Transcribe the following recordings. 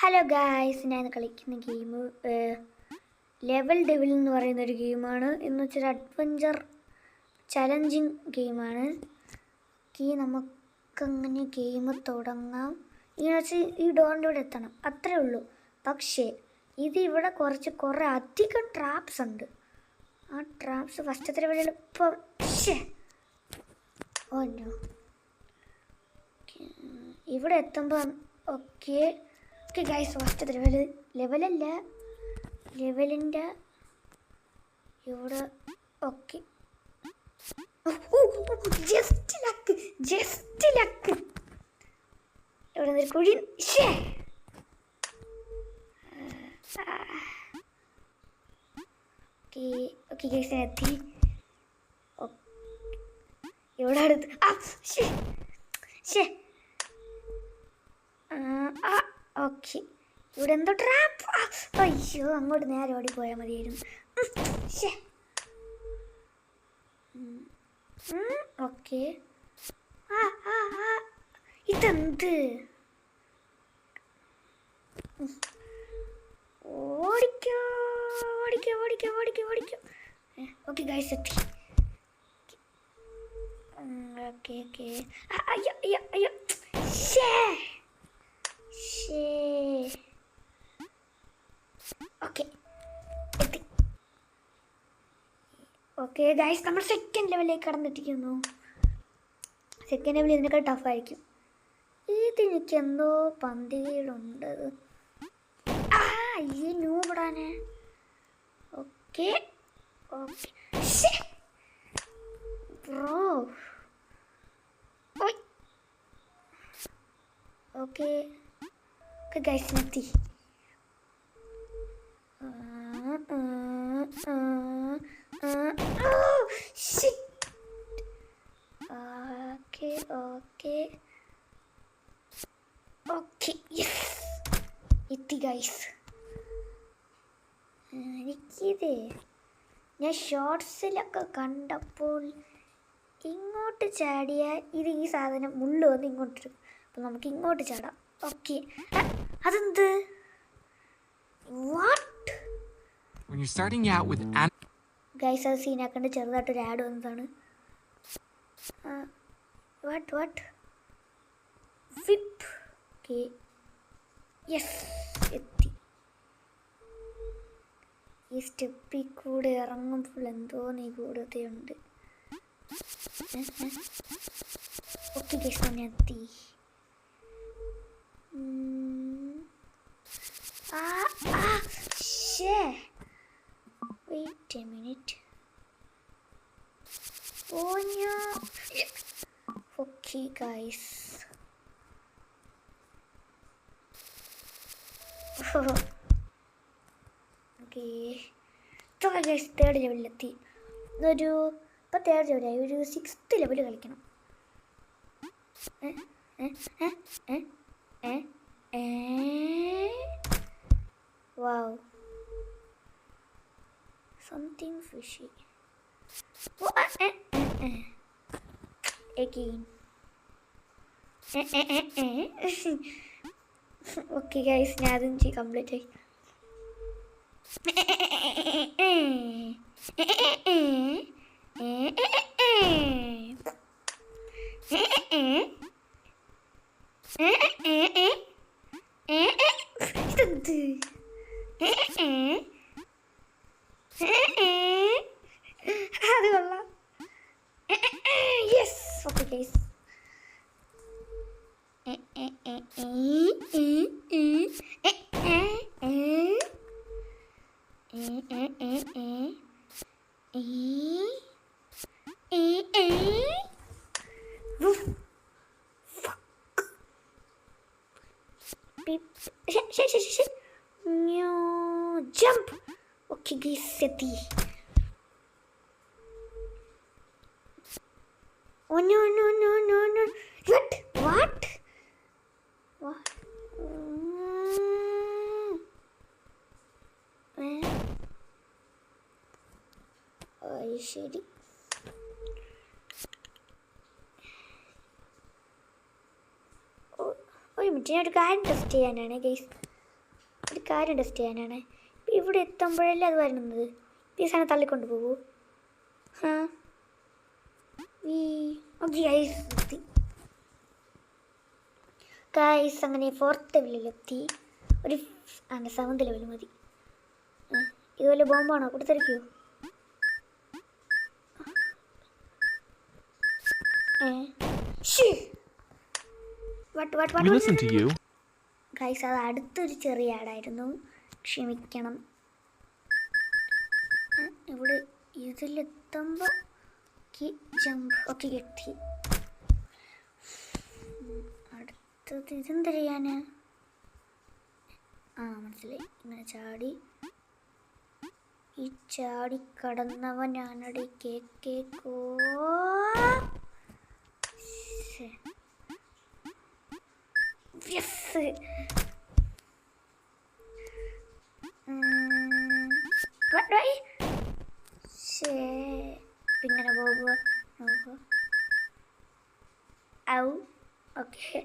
Hello guys, ഞാൻ കളിക്കുന്ന game level devil എന്ന് പറയുന്നൊരു ഗെയിമാണ്. എന്ന് വെച്ചൊരു അഡ്വഞ്ചർ ചലഞ്ചിങ് ഗെയിമാണ്. നമുക്കങ്ങനെ ഗെയിം തുടങ്ങാം. ഇങ്ങനെ വെച്ച് ഈ ഡോറിൻ്റെ ഇവിടെ എത്തണം, അത്രേ ഉള്ളൂ. പക്ഷേ ഇവിടെ കുറേ അധികം ട്രാപ്സ് ഉണ്ട്. ആ ട്രാപ്സ് ഫസ്റ്റത്തെ ലെവലിൽ എളുപ്പം. ഓന്നോ ഇവിടെ എത്തുമ്പോൾ ഓക്കെ ഗൈസ്, ഫസ്റ്റത്തെ ലെവലല്ല, ലെവലിൻ്റെ ഇവിടെ ഓക്കെ. ജസ്റ്റ് ലക്ക് ഇവിടെ നിന്നൊരു കുഴി. ഓക്കെ ഗൈസ്, എത്തി. ഇവിടെ അടുത്ത് ഓക്കെ. ഇവിടെ എന്തോ ട്രാപ്പ്. അയ്യോ, അങ്ങോട്ട് നേരെ ഓടിപ്പോയാൽ മതിയായിരുന്നു. ഓക്കെ, ഇതെന്ത്? ഓടിക്കോ. ഓക്കെ ഗൈസ്, എത്തി. ഓക്കെ അയ്യോ ഓക്കെ എത്തി. ഓക്കെ ഗൈസ്, നമ്മൾ സെക്കൻഡ് ലെവലിലേക്ക് കടന്നിട്ടിരിക്കുന്നു. സെക്കൻഡ് ലെവൽ ഇതിനേക്കാൾ ടഫായിരിക്കും. എനിക്ക് എന്തോ പന്തികേടുണ്ട്. ഈ നൂബിടാന്. Okay bro. ഓക്കെ ഗൈസ്, എത്തി. ഓക്കെ യെസ്, എത്തി ഗൈസ്. ഞാൻ ഷോർട്സിലൊക്കെ കണ്ടപ്പോൾ ഇങ്ങോട്ട് ചാടിയാൽ ഈ സാധനം മുള്ളു വന്ന് ഇങ്ങോട്ട്. അപ്പം നമുക്ക് ഇങ്ങോട്ട് ചാടാം. ഓക്കെ, അതെന്ത്? ഗൈസ്, അത് സീനാക്കണ്ട് ചെറുതായിട്ടൊരു ആഡ് വന്നതാണ്. What whip. ഓക്കെ യെസ്, എത്തി. ഈ സ്റ്റെപ്പിൽ കൂടെ ഇറങ്ങുമ്പോൾ എന്തോ നിഗൂഢതയുണ്ട്. ഓക്കെ ഗൈസ്, ഞാൻ എത്തി. Wait a minute. Okay guys, okay guys, third ലെവലിലെത്തി. ഇപ്പം തേർഡ് ലെവലായി. ഒരു 6th ലെവൽ കളിക്കണം. Wow, something fishy. Again. Okay guys, ഞാൻ അതും കംപ്ലീറ്റ് ആയി. അത് കൊള്ളാം. Yes, okay guys. Jump. Okay guys, എത്തി. Oh no. What? ശരി. ഒരു മിനിറ്റ്, ഞാൻ ഒരു കാര്യം ടെസ്റ്റ് ചെയ്യാനാണ് ഗൈസ്. ഒരു കാര്യം ടെസ്റ്റ് ചെയ്യാനാണ്. ഇപ്പം ഇവിടെ എത്തുമ്പോഴല്ലേ അത് വരുന്നത്. ഈ സാധനം തള്ളിക്കൊണ്ട് പോകൂ. ആ ഈ ഓക്കെ ഗൈസ് അങ്ങനെ 4th ലെവലിലെത്തി. ഒരു 7th ലെവൽ മതി. ഇതുപോലെ ബോംബാണോ കൊടുത്തിരിക്കുമോ? ഗൈസ് അത് അടുത്തൊരു ചെറിയ ആടായിരുന്നു, ക്ഷമിക്കണം. ഇവിടെ ഇതിലെത്തുമ്പോൾ ജമ്പ് ഒക്കെ കിട്ടി. അടുത്തത് ഇതെന്ത് ചെയ്യാനാ? മനസ്സിലായി. ഇങ്ങനെ ചാടി ഈ ചാടി കടന്നവനാണടി കേക്കോ. ഇങ്ങനെ പോകുക നോക്കുക. ഔ ഓക്കെ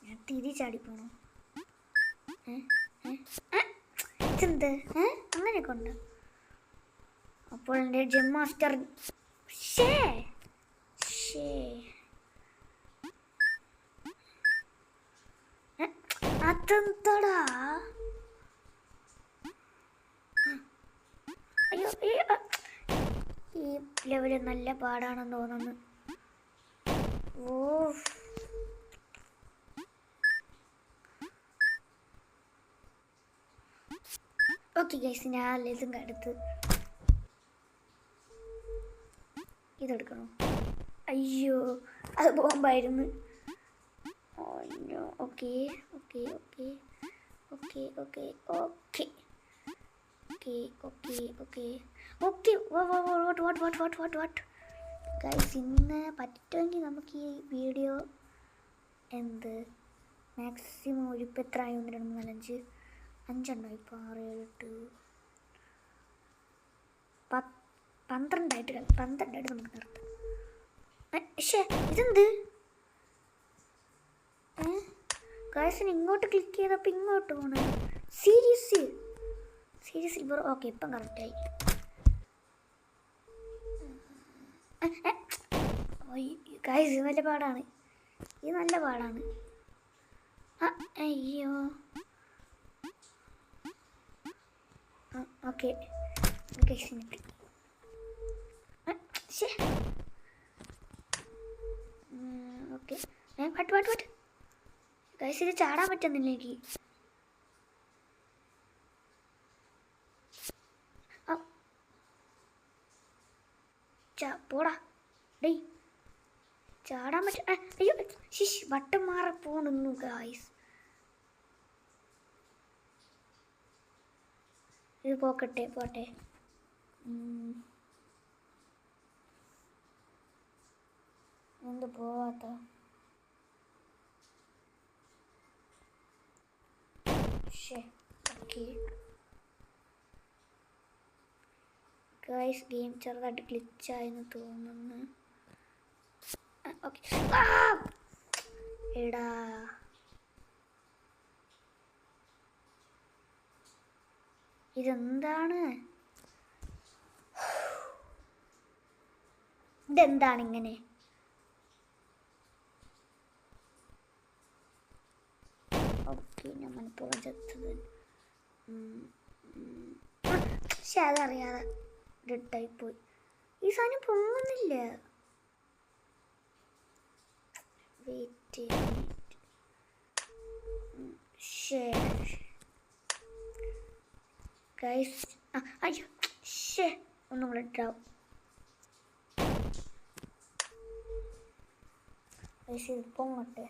ഞാൻ തിരി ചാടിപ്പോണു. ഇതെന്ത് അങ്ങനെയൊക്കെ ഉണ്ട്. അപ്പോൾ എൻ്റെ ജിം മാസ്റ്റർ അതെന്താടാ? അയ്യോ ഈ ലെവല് നല്ല പാടാണെന്ന് തോന്നുന്നു. ഓക്കെ ഗൈസ്, ഞാൻ ഇതും കടുത്ത് ഇതെടുക്കണോ? അയ്യോ അത് ബോംബായിരുന്നു. Okay okay okay okay okay okay okay okay okay okay what guys, ഇന്ന് പറ്റുമെങ്കിൽ നമുക്ക് ഈ വീഡിയോ മാക്സിമം ഒരു ഇപ്പം എത്ര ആയി? 1 2 3 4 5 5 ഇപ്പോൾ 6 7 8 12 നമുക്ക് നിർത്താം. ഇതെന്ത് ഗൈസിന് ഇങ്ങോട്ട് ക്ലിക്ക് ചെയ്തപ്പോൾ ഇങ്ങോട്ട് പോകണം. Seriously bro. ഓക്കെ ഇപ്പം കറക്റ്റായി. ഗൈസ് ഇത് നല്ല പാടാണ്. അയ്യോ ഓക്കെ ഓക്കെ വട്ട് ഗൈസ് ഇത് ചാടാൻ പറ്റുന്നില്ല എനിക്ക്. പോടാ ഡേയ്, ചാടാൻ പറ്റ. അയ്യോ വട്ടം മാറി പോണു ഗൈസ്. ഇത് പോട്ടെ. എന്ത് പോവാത്ത? ഓക്കെ ഗൈസ്, ഗെയിം ചെറുതായിട്ട് ഗ്ലിച്ചായെന്ന് തോന്നുന്നു. ഓക്കെ എടാ ഇതെന്താണ് ഇങ്ങനെ? ഓക്കെ ഞാൻ മനഃപൂർവ്വം ചത്തത്. അതറിയാതെ ഡെഡായി പോയി. ഈ സാധനം പൊങ്ങുന്നില്ല. Wait guys. അയ്യോ ഒന്നും കൂടെ ഇട്ടാവും. ഗൈസ് ഇത് പൊങ്ങട്ടെ.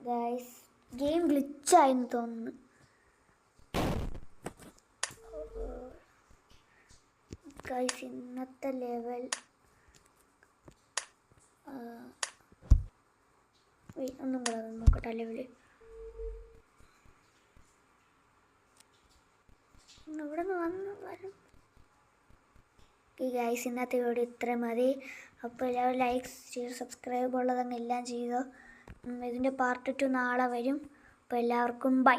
ഗൈസ് ഗെയിം ഗ്ലിച്ചായെന്ന് തോന്നുന്നു. ഗൈസ് ഇന്നത്തെ ലെവൽ ഒന്നും കൂടെ നോക്കട്ടെ. ലെവല് ഇവിടെ നിന്ന് വരും. ഗൈസ് ഇന്നത്തെ വീഡിയോ ഇത്ര മതി. അപ്പോൾ എല്ലാവരും ലൈക്ക് ചെയ്ത് സബ്സ്ക്രൈബ് ഉള്ളതങ്ങ് എല്ലാം ചെയ്യുക. ഇതിൻ്റെ പാർട്ട് 2 നാളെ വരും. അപ്പോൾ എല്ലാവർക്കും ബൈ.